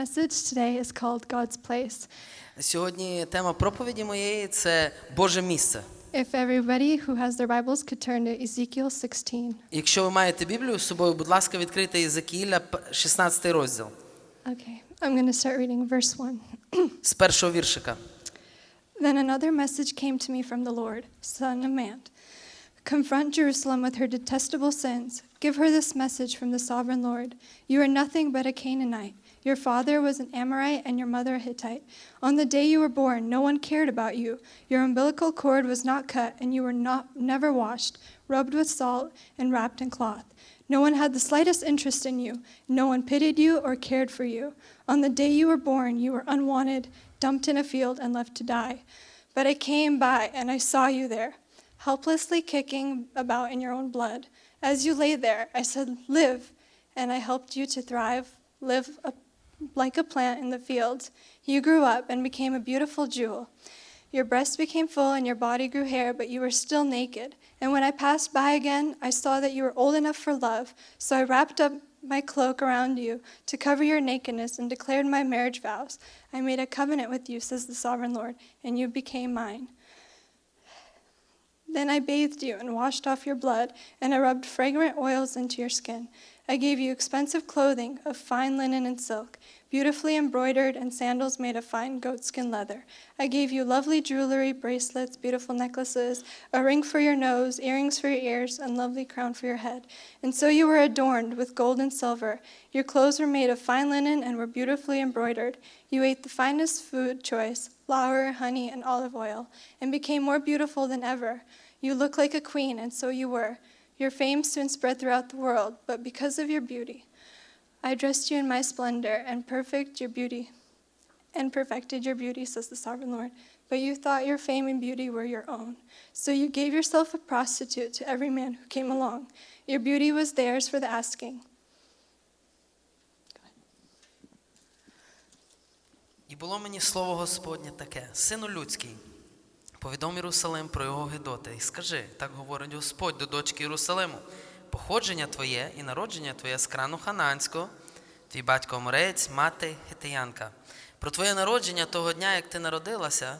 message today is called God's place. Сьогодні тема проповіді моєї – це Боже місце. If everybody who has their Bibles could turn to Ezekiel 16. Якщо ви маєте Біблію з собою, будь ласка, відкрийте Єзекіїля, 16 розділ. Okay, I'm going to start reading verse 1. З першого віршика. Then another message came to me from the Lord, Son of man. Confront Jerusalem with her detestable sins. Give her this message from the sovereign Lord. You are nothing but a Canaanite. Your father was an Amorite and your mother a Hittite. On the day you were born, no one cared about you. Your umbilical cord was not cut, and you were never washed, rubbed with salt, and wrapped in cloth. No one had the slightest interest in you. No one pitied you or cared for you. On the day you were born, you were unwanted, dumped in a field, and left to die. But I came by, and I saw you there, helplessly kicking about in your own blood. As you lay there, I said, live, and I helped you to thrive, live like a plant in the fields. You grew up and became a beautiful jewel. Your breasts became full and your body grew hair, but you were still naked. And when I passed by again, I saw that you were old enough for love, so I wrapped up my cloak around you to cover your nakedness and declared my marriage vows. I made a covenant with you, says the sovereign Lord, and you became mine. Then I bathed you and washed off your blood, and I rubbed fragrant oils into your skin. I gave you expensive clothing of fine linen and silk, beautifully embroidered, and sandals made of fine goatskin leather. I gave you lovely jewelry, bracelets, beautiful necklaces, a ring for your nose, earrings for your ears, and lovely crown for your head. And so you were adorned with gold and silver. Your clothes were made of fine linen and were beautifully embroidered. You ate the finest food choice, flour, honey, and olive oil, and became more beautiful than ever. You look like a queen, and so you were. Your fame soon spread throughout the world, but because of your beauty, I dressed you in my splendor and perfected your beauty, says the sovereign Lord. But you thought your fame and beauty were your own. So you gave yourself a prostitute to every man who came along. Your beauty was theirs for the asking. І було мені слово Господнє таке: Сину людський, повідом Єрусалим про його гидоти, і скажи, так говорить Господь до дочки Єрусалиму: походження твоє і народження твоє з крану ханаанського, твій батько Амореєць, мати Хитиянка. Про твоє народження того дня, як ти народилася,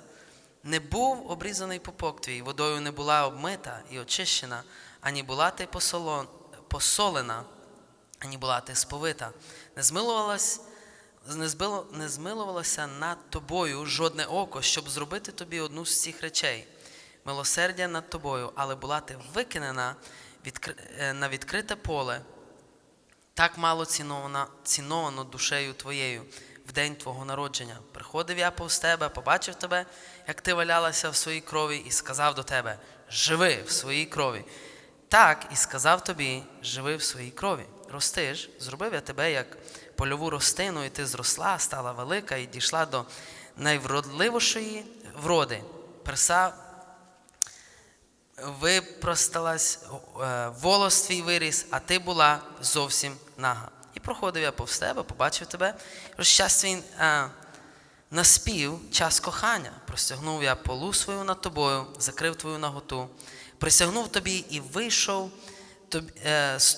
не був обрізаний пупок твій, водою не була обмита і очищена, ані була ти посолена, ані була ти сповита. Не змилувалося над тобою жодне око, щоб зробити тобі одну з цих речей. Милосердя над тобою, але була ти викинена на відкрите поле, так мало ціновано душею твоєю в день твого народження. Приходив я повз тебе, побачив тебе, як ти валялася в своїй крові, і сказав до тебе: живи в своїй крові. Так і сказав тобі: живи в своїй крові. Рости ж, зробив я тебе як польову рослину, і ти зросла, стала велика і дійшла до найвродливішої вроди. Перса випросталась, волос твій виріс, а ти була зовсім нага. І проходив я повз тебе, побачив тебе, розчас твій наспів час кохання. Простягнув я полу свою над тобою, закрив твою наготу, присягнув тобі і війшов з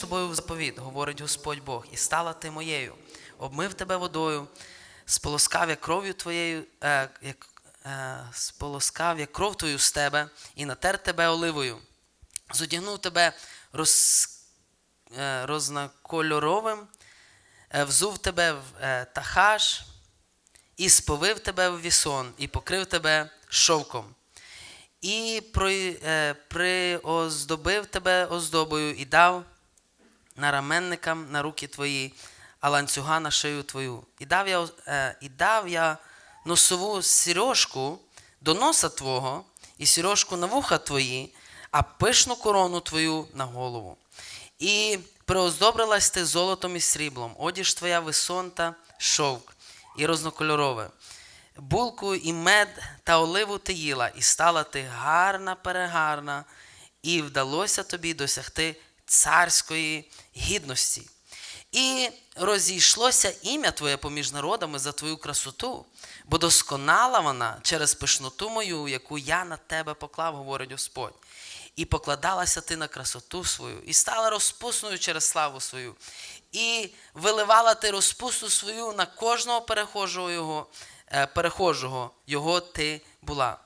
тобою в заповіт, говорить Господь Бог, і стала ти моєю. Обмив тебе водою, сполоскав я кров'ю твоєю, сполоскав я кров твою з тебе і натер тебе оливою. Зодягнув тебе рознокольоровим, взув тебе в тахаш, і сповив тебе в вісон, і покрив тебе шовком. І приоздобив тебе оздобою, і дав нараменникам на руки твої, а ланцюга на шию твою. І дав я носову сережку до носа твого, і сережку на вуха твої, а пишну корону твою на голову. І приоздобрилась ти золотом і сріблом, одіж твоя висонта, шовк і рознокольорове. Булку і мед та оливу ти їла, і стала ти гарна-перегарна, і вдалося тобі досягти царської гідності. І розійшлося ім'я твоє поміж народами за твою красоту, бо досконала вона через пишноту мою, яку я на тебе поклав, говорить Господь. і покладалася ти на красоту свою, і стала розпусною через славу свою, і виливала ти розпусту свою на кожного перехожого його ти була.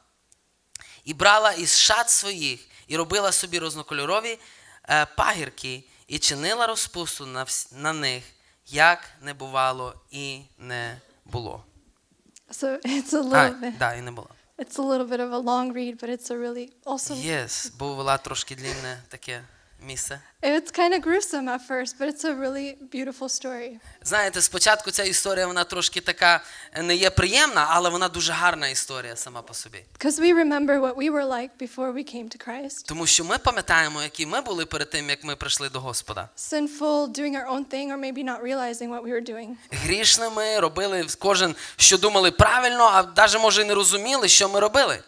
І брала із шат своїх, і робила собі різнокольорові пагірки, і чинила розпусту на них, як не бувало і не було. So it's a little bit. Да, і не було. It's a little bit of a long read, but it's a really also. Yes, бо була трошки длінне таке місце. It's kind of gruesome at first, but it's a really beautiful story. Знаєте, спочатку ця історія, вона трошки така не є приємна, але вона дуже гарна історія сама по собі. Because we remember what we were like before we came to Christ. Тому що ми пам'ятаємо, які ми були перед тим, як ми прийшли до Господа. Sinful, doing our own thing, or maybe not realizing what we were doing. Грішними, робили кожен, що думали правильно, а навіть, може, і не розуміли, що ми робили.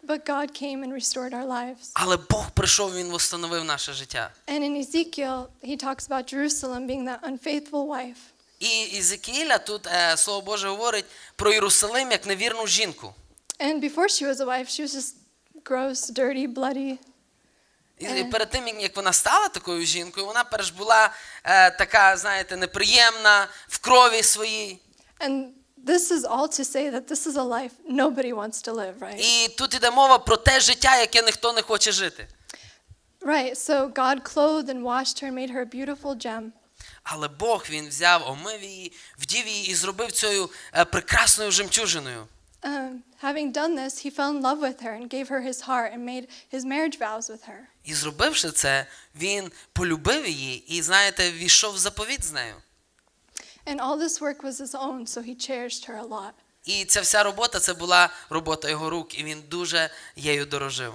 But God came and restored our lives. Але Бог прийшов, Він восстановив наше життя. And in Ezekiel, he talks about Jerusalem being that unfaithful wife. І Ізекіля тут, Слово Боже, говорить про Єрусалим як невірну жінку. And before she was a wife, she was just gross, dirty, bloody. І перед тим, як вона стала такою жінкою, вона перш була така, знаєте, неприємна, в крові своїй. And this is all to say that this is a life nobody wants to live, right? І тут іде мова про те життя, яке ніхто не хоче жити. Right, so God clothed and washed her and made her a beautiful gem. Але Бог, Він взяв, омив її, вдів її і зробив цією прекрасною жемчужиною. Having done this, he fell in love with her and gave her his heart and made his marriage vows with her. І зробивши це, він полюбив її і, знаєте, ввійшов в заповіт з нею. And all this work was his own, so he cherished her a lot. І ця вся робота, це була робота його рук, і він дуже її дорожив.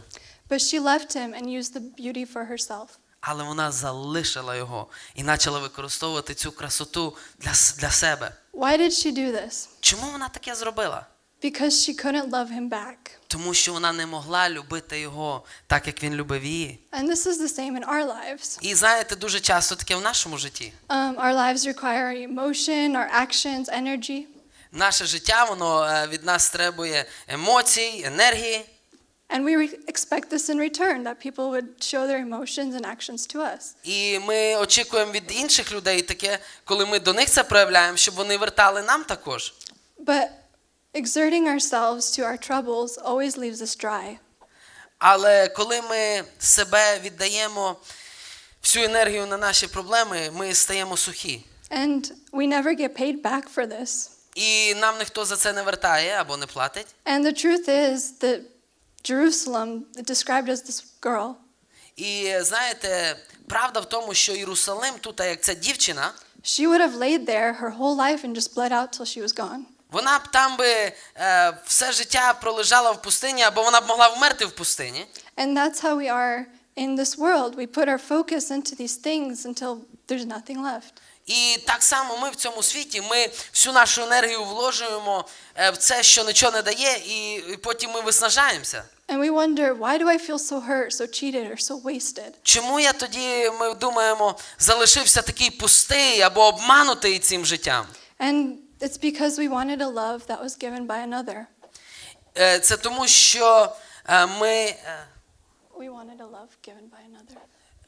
But she left him and used the beauty for herself. Але вона залишила його і почала використовувати цю красоту для себе. Why did she do this? Чому вона таке зробила? Because she couldn't love him back. Тому що вона не могла любити його так, як він любив її. And this is the same in our lives. І знаєте, дуже часто таке в нашому житті. Our lives require emotion, our actions, energy. Наше життя, воно від нас требує емоцій, енергії. And we expect this in return, that people would show their emotions and actions to us. І ми очікуємо від інших людей таке, коли ми до них це проявляємо, щоб вони вертали нам також. But exerting ourselves to our troubles always leaves us dry. Але коли ми себе віддаємо всю енергію на наші проблеми, ми стаємо сухі. And we never get paid back for this. І нам ніхто за це не вертає або не платить. And the truth is that Jerusalem described as this girl. І знаєте, правда в тому, що Єрусалим тут, як ця дівчина, She would have laid there her whole life and just bled out till she was gone. вона б там би все життя пролежала в пустині, або вона б могла вмерти в пустині. And that's how we are in this world. We put our focus into these things until there's nothing left. І так само ми в цьому світі, ми всю нашу енергію вложуємо в це, що нічого не дає, і потім ми виснажаємося. And we wonder, why do I feel so hurt, so cheated, or so wasted? Чому я тоді, ми думаємо, залишився такий пустий або обманутий цим життям? And it's because we wanted a love that was given by another. Це тому, що ми We wanted a love given by another.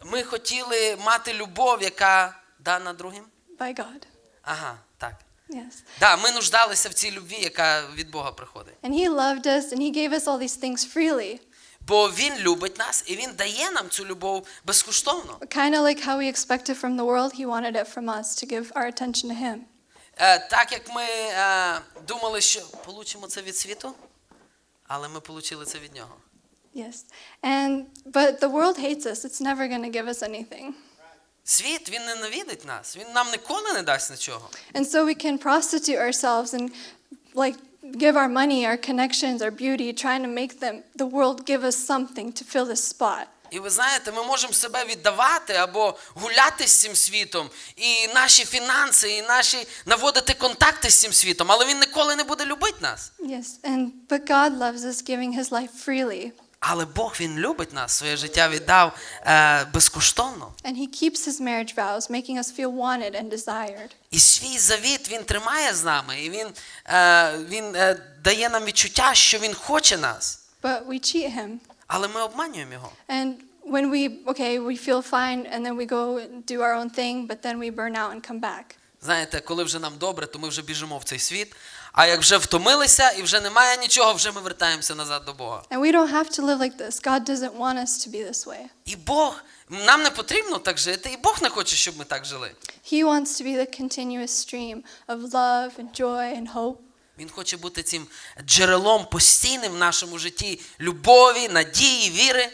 Ми хотіли мати любов, яка дана другим. By God. Ага, так. Yes. Да, ми нуждалися в цій любві, яка від Бога приходить. And he loved us and he gave us all these things freely. Бо Він любить нас, і Він дає нам цю любов безкоштовно. Kind of like how we expect it from the world, he wanted it from us to give our attention to him. Так як ми думали, що получимо це від світу, але ми получили це від Нього. Yes. But the world hates us. It's never going to give us anything. Світ, він ненавидить нас, він нам ніколи не дасть нічого. And so we can prostitute ourselves and like give our money, our connections, our beauty, trying to make the world give us something to fill this spot. І ви знаєте, ми можемо себе віддавати або гуляти з цим світом, і наші фінанси, і наші наводити контакти з цим світом, але він ніколи не буде любити нас. Yes, but God loves us, giving his life freely. Але Бог, Він любить нас, своє життя віддав безкоштовно. And he keeps his marriage vows, making us feel wanted and desired. І свій завіт Він тримає з нами, і Він дає нам відчуття, що Він хоче нас. But we cheat him. Але ми обманюємо Його. And when we feel fine and then we go and do our own thing, but then we burn out and come back. Знаєте, коли вже нам добре, то ми вже біжимо в цей світ. А як вже втомилися і вже немає нічого, вже ми вертаємося назад до Бога. And we don't have to live like this. God doesn't want us to be this way. І Бог, нам не потрібно так жити, і Бог не хоче, щоб ми так жили. He wants to be the continuous stream of love and joy and hope. Він хоче бути цим джерелом постійним в нашому житті любові, надії, віри,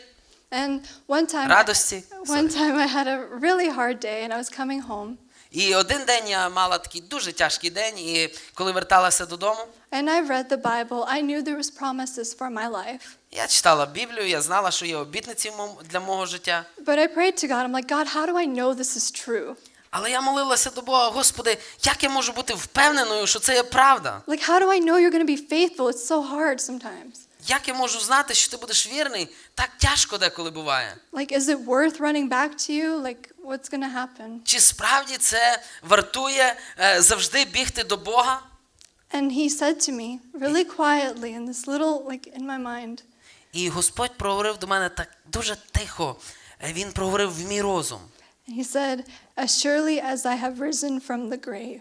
And one радості. time I had a really hard day and I was coming home. І один день я мала такий дуже тяжкий день, і коли верталася додому, And I read the Bible. I knew there was promises for my life. я читала Біблію, я знала, що є обітниці для мого життя. But I prayed to God. I'm like, God, how do I know this is true? Але я молилася до Бога, Господи, як я можу бути впевненою, що це є правда? Like, how do I know you're going to be faithful? It's so hard sometimes. Як я можу знати, що ти будеш вірний? Так тяжко деколи буває. Like, is it worth running back to you? Like, what's going to happen? Чи справді це вартує завжди бігти до Бога? And he said to me really quietly in this little, like, in my mind, І Господь проговорив до мене так дуже тихо. Він проговорив в мій розум. and he said, as surely as I have risen from the grave.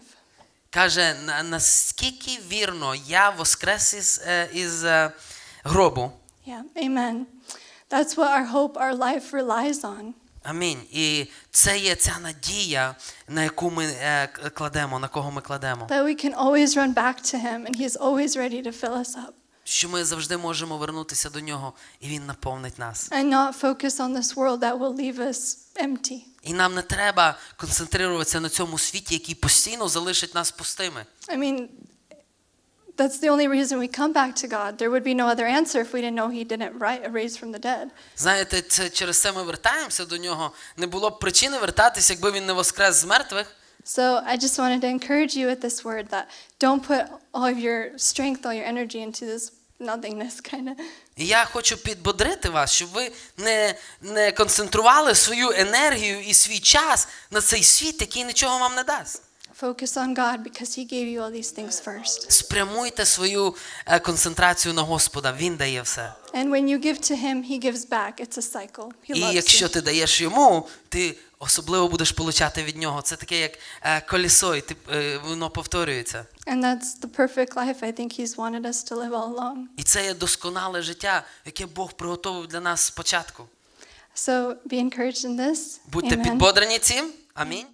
Каже, наскільки вірно я воскрес із гробу. Yeah, amen. That's what our hope, our life relies on. Амінь. І це є ця надія, на яку ми кладемо, на кого ми кладемо. That we can always run back to him and he's always ready to fill us up. Що ми завжди можемо вернутися до нього, і він наповнить нас. And not focus on this world that will leave us empty. І нам не треба концентруватися на цьому світі, який постійно залишить нас пустими. I mean, that's the only reason we come back to God. There would be no other answer if we didn't know he didn't raise from the dead. Знаєте, через це ми вертаємося до нього. Не було б причини вертатися, якби він не воскрес з мертвих. So I just wanted to encourage you with this word that don't put all of your strength, all your energy into this nothingness kind of. І я хочу підбодрити вас, щоб ви не концентрували свою енергію і свій час на цей світ, який нічого вам не дасть. Focus on God because he gave you all these things first. Спрямуйте свою концентрацію на Господа, Він дає все. And when you give to him, he gives back. It's a cycle. He І loves якщо you. ти даєш йому, ти особливо будеш получати від нього. Це таке як колесо, і воно повторюється. And that's the perfect life I think he's wanted us to live all along. І це є досконале життя, яке Бог приготовив для нас спочатку. So be encouraged in this. Будьте Amen. підбодрені цим. Амінь.